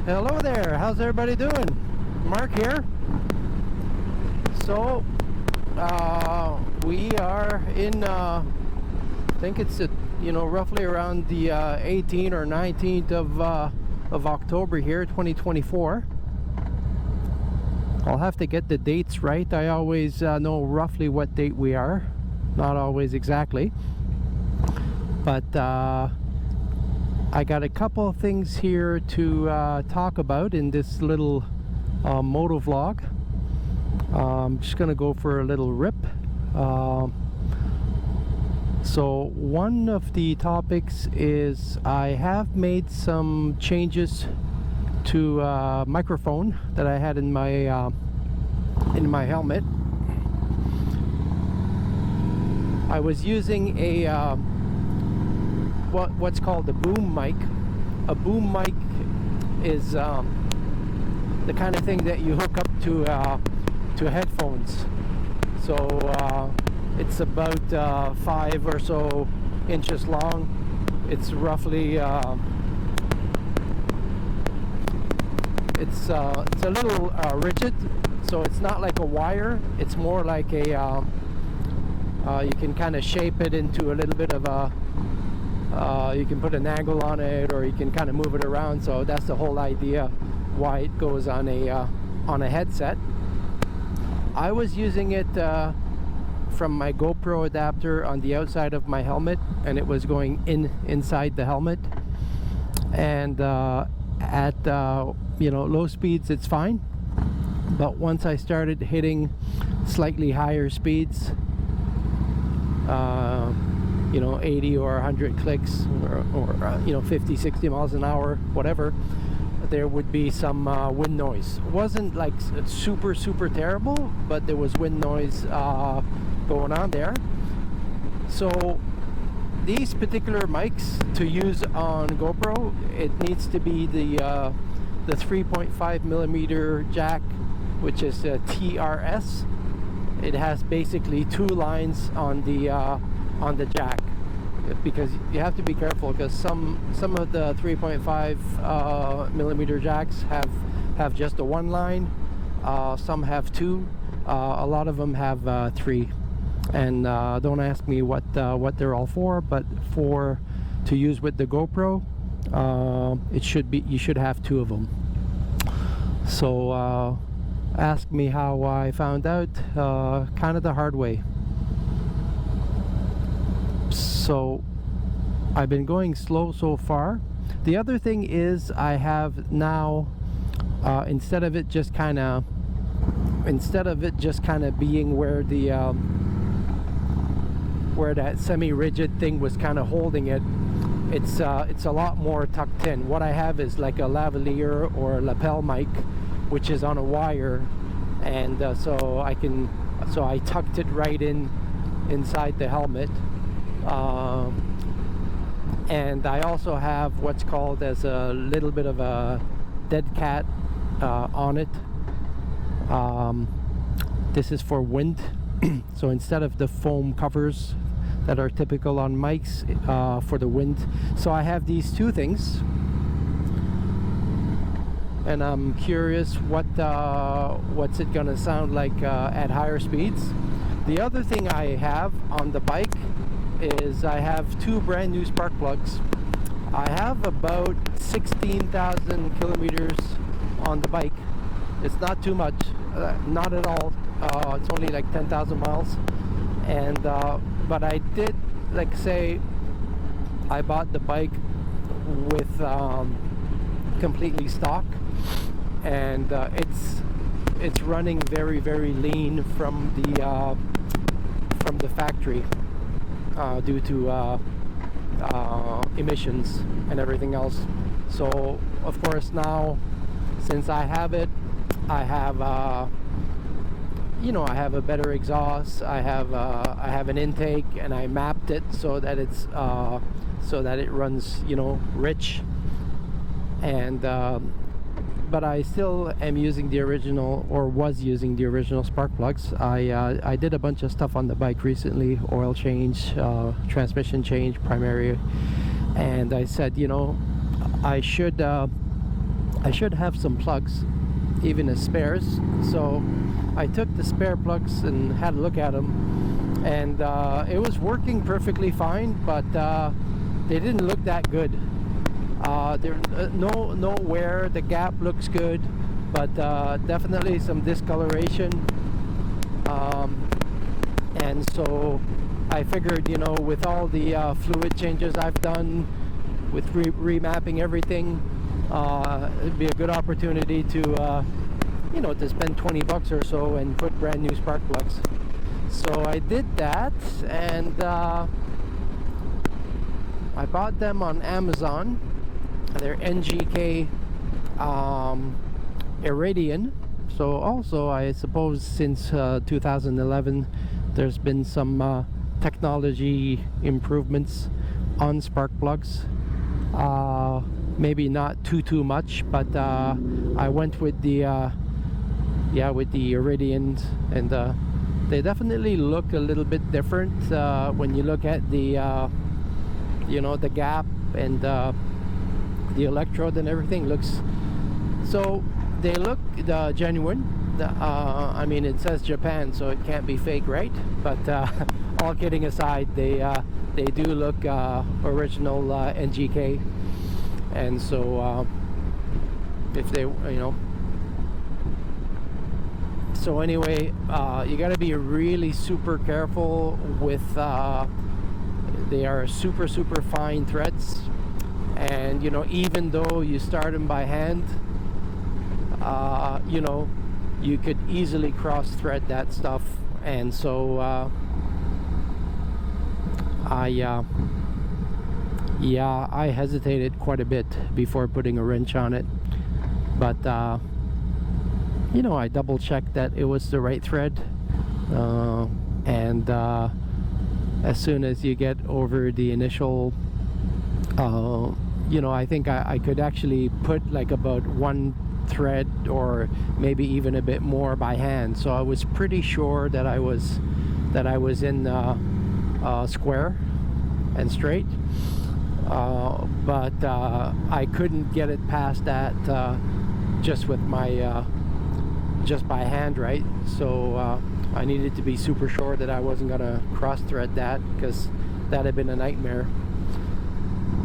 Hello there, how's everybody doing? Mark here. So we are in I think it's roughly around the 18th or 19th of October here, 2024. I'll have to get the dates right. I always know roughly what date we are, not always exactly, but I got a couple of things here to talk about in this little Moto-Vlog. I'm just gonna go for a little rip. So one of the topics is I have made some changes to microphone that I had in my helmet. I was using a what's called a boom mic. A boom mic is the kind of thing that you hook up to headphones. So it's about 5 or so inches long. It's roughly it's a little rigid, so it's not like a wire. It's more like a you can kind of shape it into a little bit of a you can put an angle on it, or you can kind of move it around. So that's the whole idea why it goes on a headset. I was using it from my GoPro adapter on the outside of my helmet, and it was going inside the helmet, and at low speeds it's fine, but once I started hitting slightly higher speeds, 80 or 100 clicks, or 50, 60 miles an hour, whatever, there would be some wind noise. It wasn't like super terrible, but there was wind noise going on there. So these particular mics, to use on GoPro, it needs to be the 3.5 millimeter jack, which is a TRS. It has basically 2 lines on the jack, because you have to be careful, because some of the 3.5 millimeter jacks have just a 1 line, some have 2, a lot of them have 3, and don't ask me what they're all for, but to use with the GoPro, you should have 2 of them. So ask me how I found out, kind of the hard way. So I've been going slow so far. The other thing is, I have now instead of it just kind of being where the where that semi-rigid thing was kind of holding it, it's a lot more tucked in. What I have is like a lavalier or a lapel mic, which is on a wire, and so I tucked it right inside the helmet. And I also have what's called as a little bit of a dead cat on it. This is for wind. So instead of the foam covers that are typical on mics, for the wind. So I have these 2 things, and I'm curious what's it gonna sound like at higher speeds. The other thing I have on the bike is I have 2 brand new spark plugs. I have about 16,000 kilometers on the bike. It's not too much, not at all. It's only like 10,000 miles, and but I did, like, say I bought the bike with completely stock, and it's running very lean from the factory, due to emissions and everything else. So of course now, since I have it, I have I have a better exhaust. I have an intake, and I mapped it so that it's so that it runs rich, and but I still am using the original, or was using the original spark plugs. I did a bunch of stuff on the bike recently, oil change, transmission change, primary, and I said, I should I should have some plugs, even as spares. So I took the spare plugs and had a look at them, and it was working perfectly fine, but they didn't look that good. There's no wear. The gap looks good, but definitely some discoloration. And so I figured, you know, with all the fluid changes I've done, with remapping everything, it'd be a good opportunity to you know, to spend 20 bucks or so and put brand new spark plugs. So I did that, and I bought them on Amazon. They're NGK Iridian. So also, I suppose since 2011 there's been some technology improvements on spark plugs. Maybe not too much, but I went with the with the Iridians, and they definitely look a little bit different when you look at the you know, the gap and the electrode and everything. Looks, so they look genuine. I mean, it says Japan, so it can't be fake, right? But all kidding aside, they do look original NGK. And so if they, you know, so anyway, you got to be really super careful with they are super fine threads, and you know, even though you start them by hand, you know, you could easily cross thread that stuff. And so I hesitated quite a bit before putting a wrench on it, but you know, I double checked that it was the right thread, and as soon as you get over the initial you know, I think I could actually put like about one thread or maybe even a bit more by hand, so I was pretty sure that I was in square and straight, but I couldn't get it past that just with my just by hand, right? So I needed to be super sure that I wasn't gonna cross thread that, because that had been a nightmare.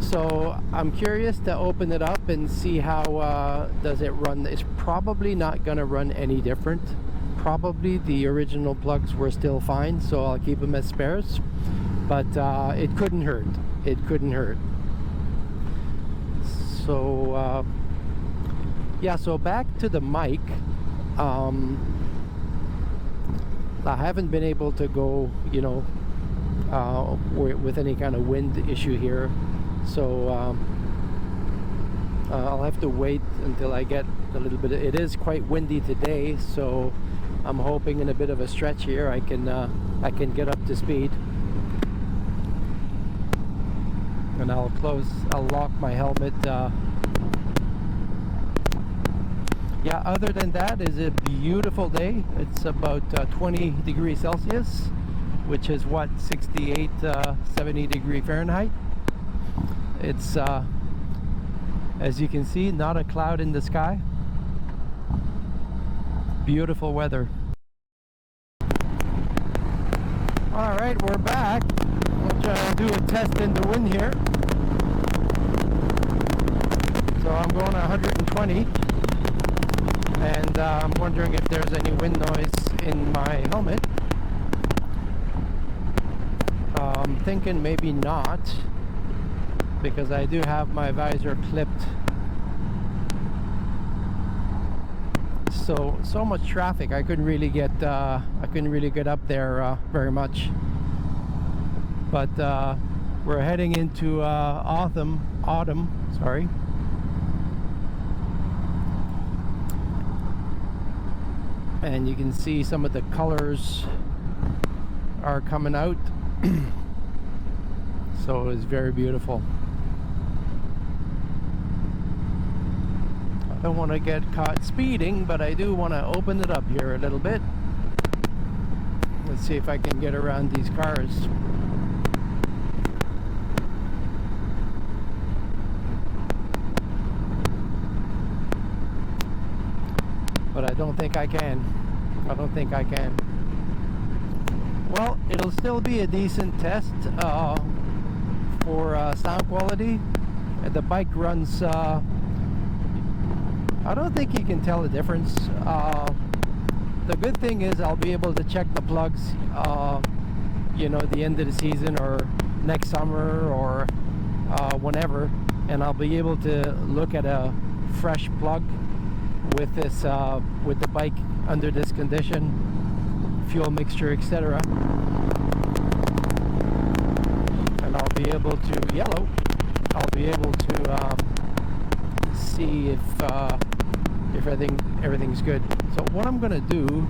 So I'm curious to open it up and see how does it run. It's probably not gonna run any different. Probably the original plugs were still fine, so I'll keep them as spares, but it couldn't hurt. It couldn't hurt. So yeah, so back to the mic. I haven't been able to go, you know, with any kind of wind issue here, so I'll have to wait until I get a little bit. It is quite windy today, so I'm hoping in a bit of a stretch here I can get up to speed. And I'll lock my helmet. Yeah, other than that, it's a beautiful day. It's about 20 degrees Celsius, which is what, 68, 70 degree Fahrenheit. It's as you can see, not a cloud in the sky. Beautiful weather. All right, we're back. We'll try to do a test in the wind here. So I'm going 120. And I'm wondering if there's any wind noise in my helmet. I'm thinking maybe not, because I do have my visor clipped. So much traffic, I couldn't really get up there very much. But we're heading into autumn. Sorry. And you can see some of the colors are coming out. So it's very beautiful. I don't want to get caught speeding, but I do want to open it up here a little bit. Let's see if I can get around these cars. don't think I can. I don't think I can. Well, it'll still be a decent test for sound quality. The bike runs, I don't think you can tell the difference. The good thing is I'll be able to check the plugs, you know, the end of the season or next summer or whenever, and I'll be able to look at a fresh plug with this, with the bike under this condition, fuel mixture, etc. And I'll be able to yellow. I'll be able to see if everything's good. So what I'm gonna do,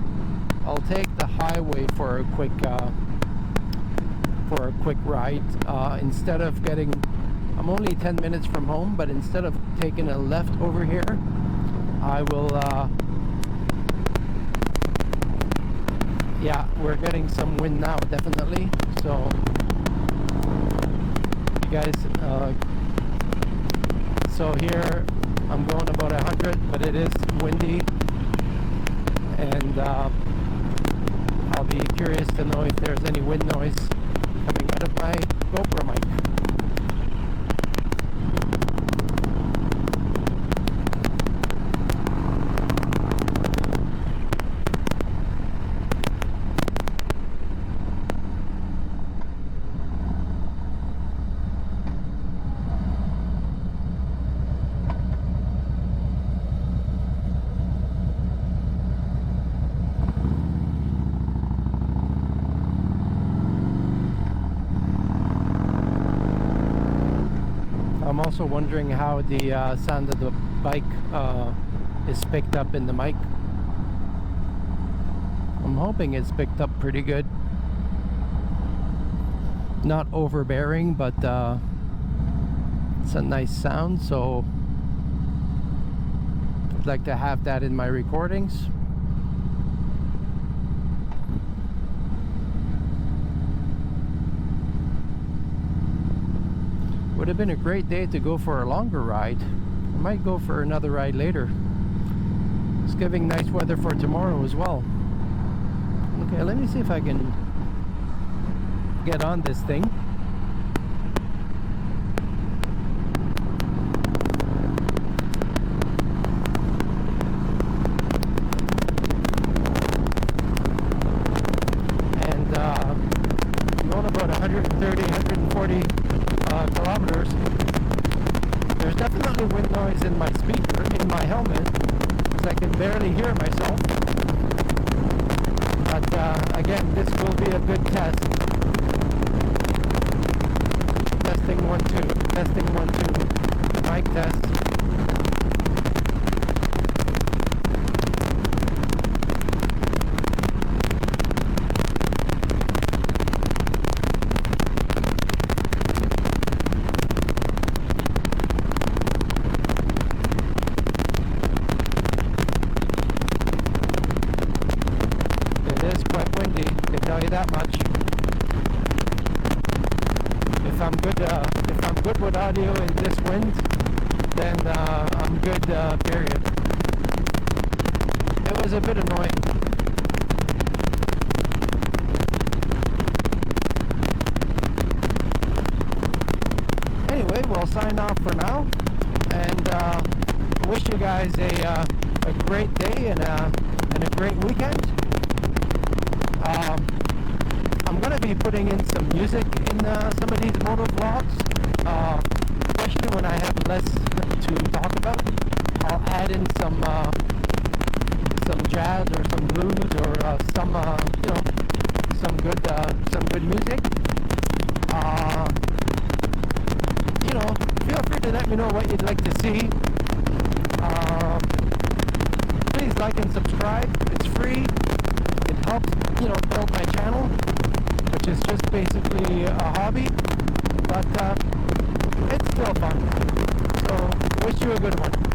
I'll take the highway for a quick ride. Instead of getting, I'm only 10 minutes from home, but instead of taking a left over here, I will. Yeah, we're getting some wind now, definitely. So you guys. So here I'm going about 100, but it is windy, and I'll be curious to know if there's any wind noise coming out of my GoPro mic. I'm also wondering how the sound of the bike is picked up in the mic. I'm hoping it's picked up pretty good. Not overbearing, but it's a nice sound, so I'd like to have that in my recordings. Would have been a great day to go for a longer ride. I might go for another ride later. It's giving nice weather for tomorrow as well. Okay, let me see if I can get on this thing. And I'm going about 130, 140 kilometers. There's definitely wind noise in my speaker, in my helmet, because I can barely hear myself. But again, this will be a good test. Testing 1 2. Testing 1 2. Mic test. Tell you that much. If I'm good with audio in this wind, then I'm good. Period. It was a bit annoying. Anyway, we'll sign off for now, and wish you guys a great day and a great weekend. I'm going to be putting in some music in some of these Moto-Vlogs, especially when I have less to talk about. I'll add in some jazz or some blues or some you know, some good music. You know, feel free to let me know what you'd like to see. Please like and subscribe. It's free. It helps, you know, build my channel, which is just basically a hobby, but it's still fun. So wish you a good one. Cheers.